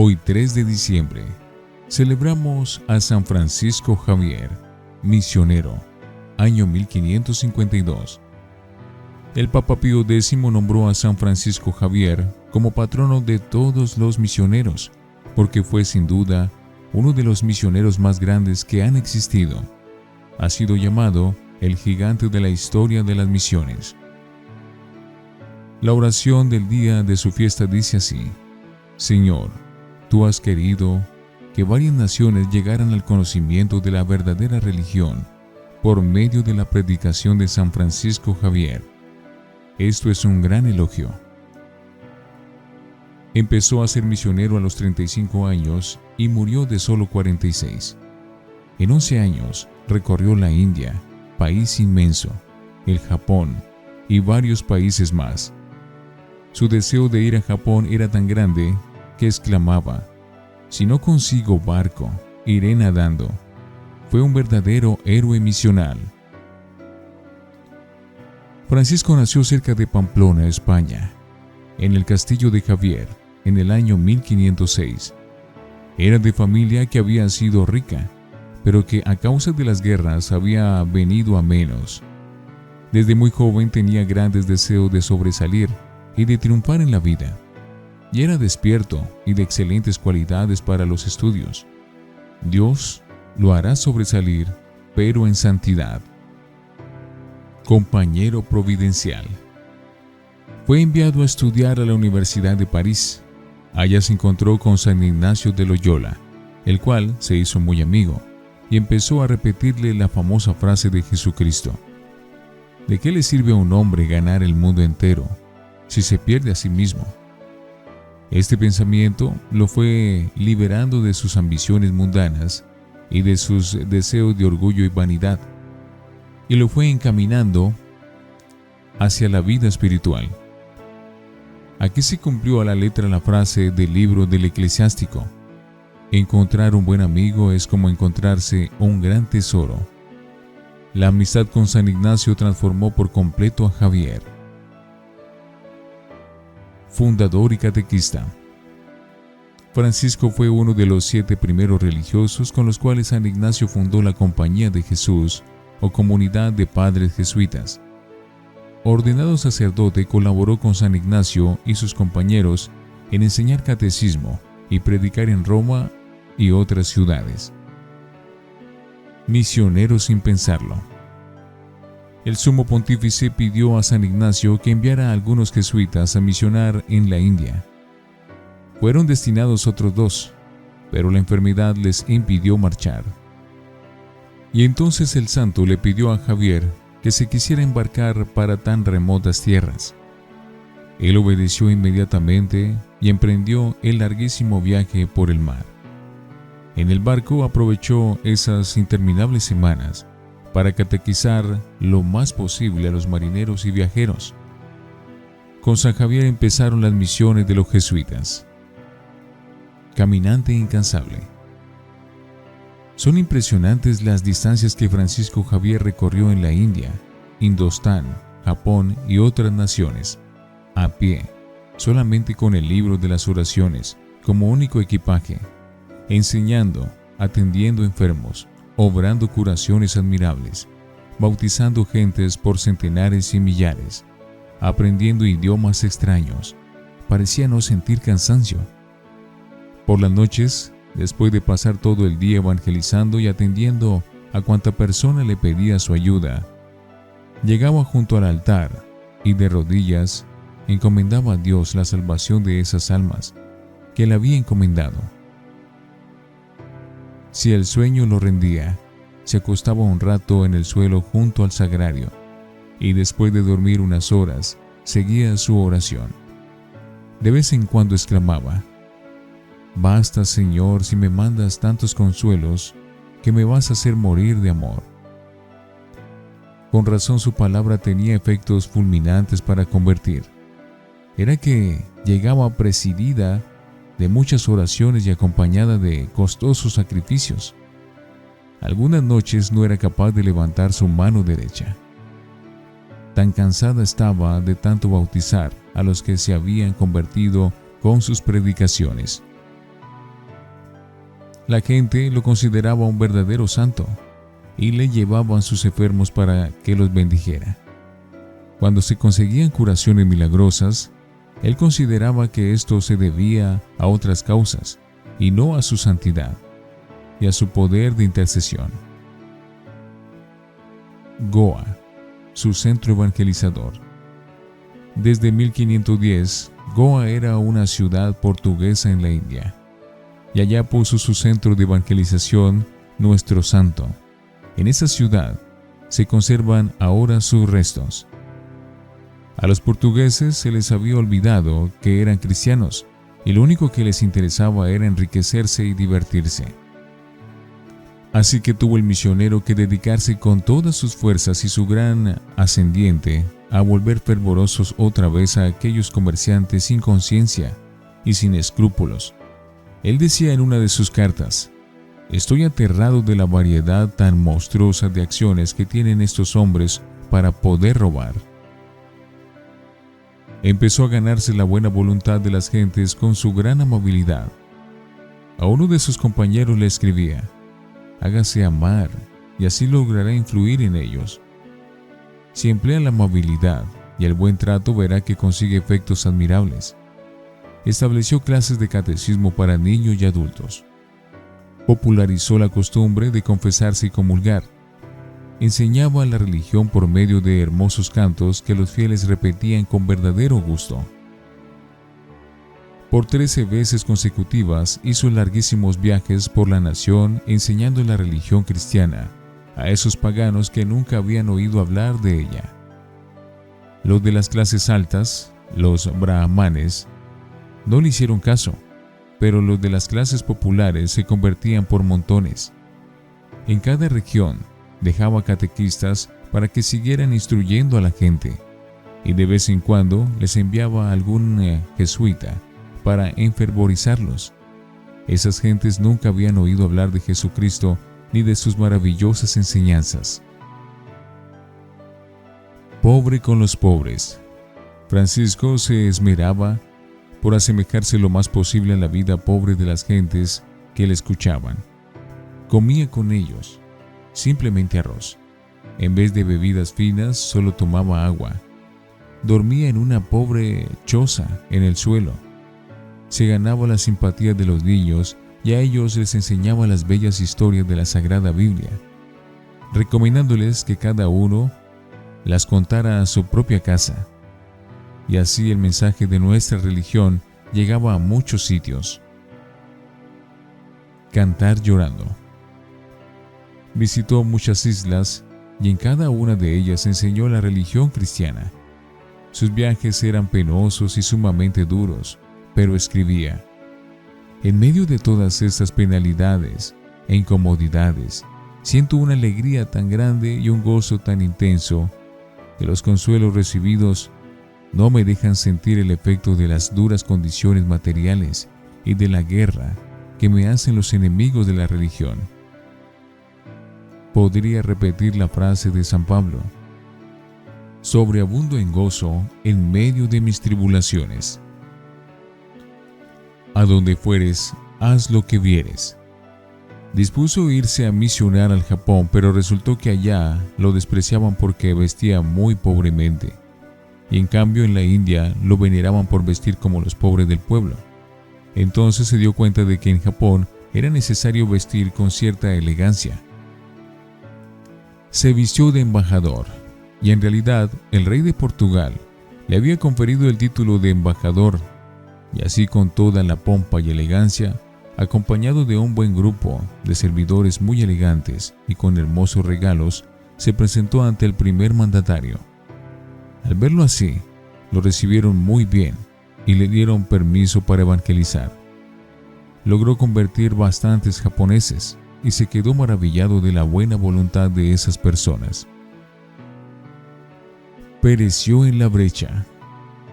Hoy 3 de diciembre celebramos a San Francisco Javier, misionero, año 1552. El Papa Pío X nombró a San Francisco Javier como patrono de todos los misioneros, porque fue sin duda uno de los misioneros más grandes que han existido. Ha sido llamado el gigante de la historia de las misiones. La oración del día de su fiesta dice así: Señor, tú has querido que varias naciones llegaran al conocimiento de la verdadera religión por medio de la predicación de San Francisco Javier. Esto es un gran elogio. Empezó a ser misionero a los 35 años y murió de solo 46. En 11 años recorrió la India, país inmenso, el Japón y varios países más. Su deseo de ir a Japón era tan grande que exclamaba: si no consigo barco, iré nadando. Fue un verdadero héroe misional. Francisco nació cerca de Pamplona, España, en el castillo de Javier, en el año 1506. Era de familia que había sido rica, pero que a causa de las guerras había venido a menos. Desde muy joven tenía grandes deseos de sobresalir y de triunfar en la vida, y era despierto y de excelentes cualidades para los estudios. Dios lo hará sobresalir, pero en santidad. Compañero providencial. Fue enviado a estudiar a la Universidad de París. Allá se encontró con San Ignacio de Loyola, el cual se hizo muy amigo, y empezó a repetirle la famosa frase de Jesucristo: ¿de qué le sirve a un hombre ganar el mundo entero si se pierde a sí mismo? Este pensamiento lo fue liberando de sus ambiciones mundanas y de sus deseos de orgullo y vanidad, y lo fue encaminando hacia la vida espiritual. Aquí se cumplió a la letra la frase del libro del Eclesiástico: encontrar un buen amigo es como encontrarse un gran tesoro. La amistad con San Ignacio transformó por completo a Javier. Fundador y catequista. Francisco fue uno de los 7 primeros religiosos con los cuales San Ignacio fundó la Compañía de Jesús o Comunidad de Padres Jesuitas. Ordenado sacerdote, colaboró con San Ignacio y sus compañeros en enseñar catecismo y predicar en Roma y otras ciudades. Misionero sin pensarlo. El sumo pontífice pidió a San Ignacio que enviara a algunos jesuitas a misionar en la India. Fueron destinados otros 2, pero la enfermedad les impidió marchar. Y entonces el santo le pidió a Javier que se quisiera embarcar para tan remotas tierras. Él obedeció inmediatamente y emprendió el larguísimo viaje por el mar. En el barco aprovechó esas interminables semanas para catequizar lo más posible a los marineros y viajeros. Con San Javier empezaron las misiones de los jesuitas. Caminante incansable. Son impresionantes las distancias que Francisco Javier recorrió en la India, Indostán, Japón y otras naciones, a pie, solamente con el libro de las oraciones como único equipaje, enseñando, atendiendo enfermos, obrando curaciones admirables, bautizando gentes por centenares y millares, aprendiendo idiomas extraños. Parecía no sentir cansancio. Por las noches, después de pasar todo el día evangelizando y atendiendo a cuanta persona le pedía su ayuda, llegaba junto al altar y de rodillas encomendaba a Dios la salvación de esas almas que le había encomendado. Si el sueño lo rendía, se acostaba un rato en el suelo junto al sagrario y después de dormir unas horas, seguía su oración. De vez en cuando exclamaba: basta, Señor, si me mandas tantos consuelos que me vas a hacer morir de amor. Con razón su palabra tenía efectos fulminantes para convertir. Era que llegaba presidida de muchas oraciones y acompañada de costosos sacrificios. Algunas noches no era capaz de levantar su mano derecha. Tan cansada estaba de tanto bautizar a los que se habían convertido con sus predicaciones. La gente lo consideraba un verdadero santo y le llevaban sus enfermos para que los bendijera. Cuando se conseguían curaciones milagrosas, él consideraba que esto se debía a otras causas y no a su santidad y a su poder de intercesión. Goa, su centro evangelizador. Desde 1510, Goa era una ciudad portuguesa en la India, y allá puso su centro de evangelización nuestro santo. En esa ciudad se conservan ahora sus restos. A los portugueses se les había olvidado que eran cristianos, y lo único que les interesaba era enriquecerse y divertirse. Así que tuvo el misionero que dedicarse con todas sus fuerzas y su gran ascendiente a volver fervorosos otra vez a aquellos comerciantes sin conciencia y sin escrúpulos. Él decía en una de sus cartas: «Estoy aterrado de la variedad tan monstruosa de acciones que tienen estos hombres para poder robar». Empezó a ganarse la buena voluntad de las gentes con su gran amabilidad. A uno de sus compañeros le escribía: «Hágase amar y así logrará influir en ellos». Si emplea la amabilidad y el buen trato, verá que consigue efectos admirables. Estableció clases de catecismo para niños y adultos. Popularizó la costumbre de confesarse y comulgar. Enseñaba la religión por medio de hermosos cantos que los fieles repetían con verdadero gusto. Por 13 veces consecutivas hizo larguísimos viajes por la nación enseñando la religión cristiana a esos paganos que nunca habían oído hablar de ella. Los de las clases altas, los brahmanes, no le hicieron caso, pero los de las clases populares se convertían por montones. En cada región dejaba catequistas para que siguieran instruyendo a la gente, y de vez en cuando les enviaba algún jesuita para enfervorizarlos. Esas gentes nunca habían oído hablar de Jesucristo ni de sus maravillosas enseñanzas. Pobre con los pobres. Francisco se esmeraba por asemejarse lo más posible a la vida pobre de las gentes que le escuchaban. Comía con ellos, simplemente arroz. En vez de bebidas finas, solo tomaba agua. Dormía en una pobre choza en el suelo. Se ganaba la simpatía de los niños y a ellos les enseñaba las bellas historias de la Sagrada Biblia, recomendándoles que cada uno las contara a su propia casa. Y así el mensaje de nuestra religión llegaba a muchos sitios. Cantar llorando. Visitó muchas islas y en cada una de ellas enseñó la religión cristiana. Sus viajes eran penosos y sumamente duros, pero escribía: «En medio de todas estas penalidades e incomodidades, siento una alegría tan grande y un gozo tan intenso que los consuelos recibidos no me dejan sentir el efecto de las duras condiciones materiales y de la guerra que me hacen los enemigos de la religión». Podría repetir la frase de San Pablo: «Sobreabundo en gozo en medio de mis tribulaciones». A donde fueres, haz lo que vieres. Dispuso irse a misionar al Japón, pero resultó que allá lo despreciaban porque vestía muy pobremente, y en cambio en la India lo veneraban por vestir como los pobres del pueblo. Entonces se dio cuenta de que en Japón era necesario vestir con cierta elegancia. Se vistió de embajador, y en realidad el rey de Portugal le había conferido el título de embajador, y así con toda la pompa y elegancia, acompañado de un buen grupo de servidores muy elegantes y con hermosos regalos, se presentó ante el primer mandatario. Al verlo así, lo recibieron muy bien y le dieron permiso para evangelizar. Logró convertir bastantes japoneses y se quedó maravillado de la buena voluntad de esas personas. Pereció en la brecha.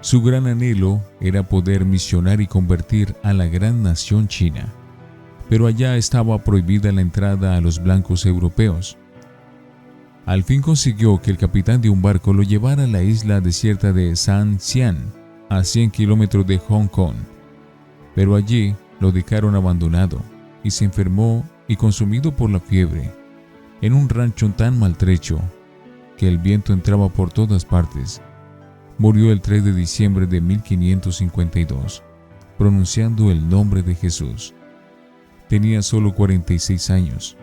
Su gran anhelo era poder misionar y convertir a la gran nación china, pero allá estaba prohibida la entrada a los blancos europeos. Al fin consiguió que el capitán de un barco lo llevara a la isla desierta de San Xian, a 100 kilómetros de Hong Kong, pero allí lo dejaron abandonado y se enfermó y consumido por la fiebre, en un rancho tan maltrecho que el viento entraba por todas partes, murió el 3 de diciembre de 1552, pronunciando el nombre de Jesús. Tenía solo 46 años.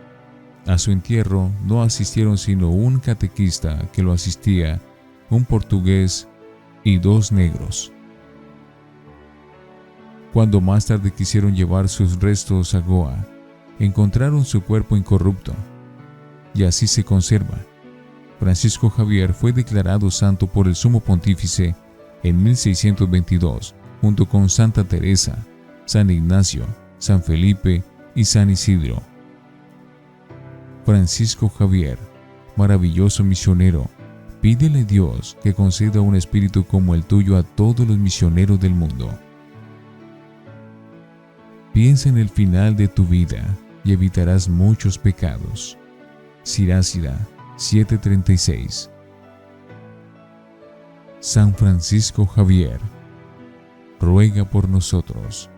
A su entierro no asistieron sino un catequista que lo asistía, un portugués y 2 negros. Cuando más tarde quisieron llevar sus restos a Goa, encontraron su cuerpo incorrupto, y así se conserva. Francisco Javier fue declarado santo por el Sumo Pontífice en 1622, junto con Santa Teresa, San Ignacio, San Felipe y San Isidro. Francisco Javier, maravilloso misionero, pídele a Dios que conceda un espíritu como el tuyo a todos los misioneros del mundo. Piensa en el final de tu vida y evitarás muchos pecados. Sirácida 7:36. San Francisco Javier, ruega por nosotros.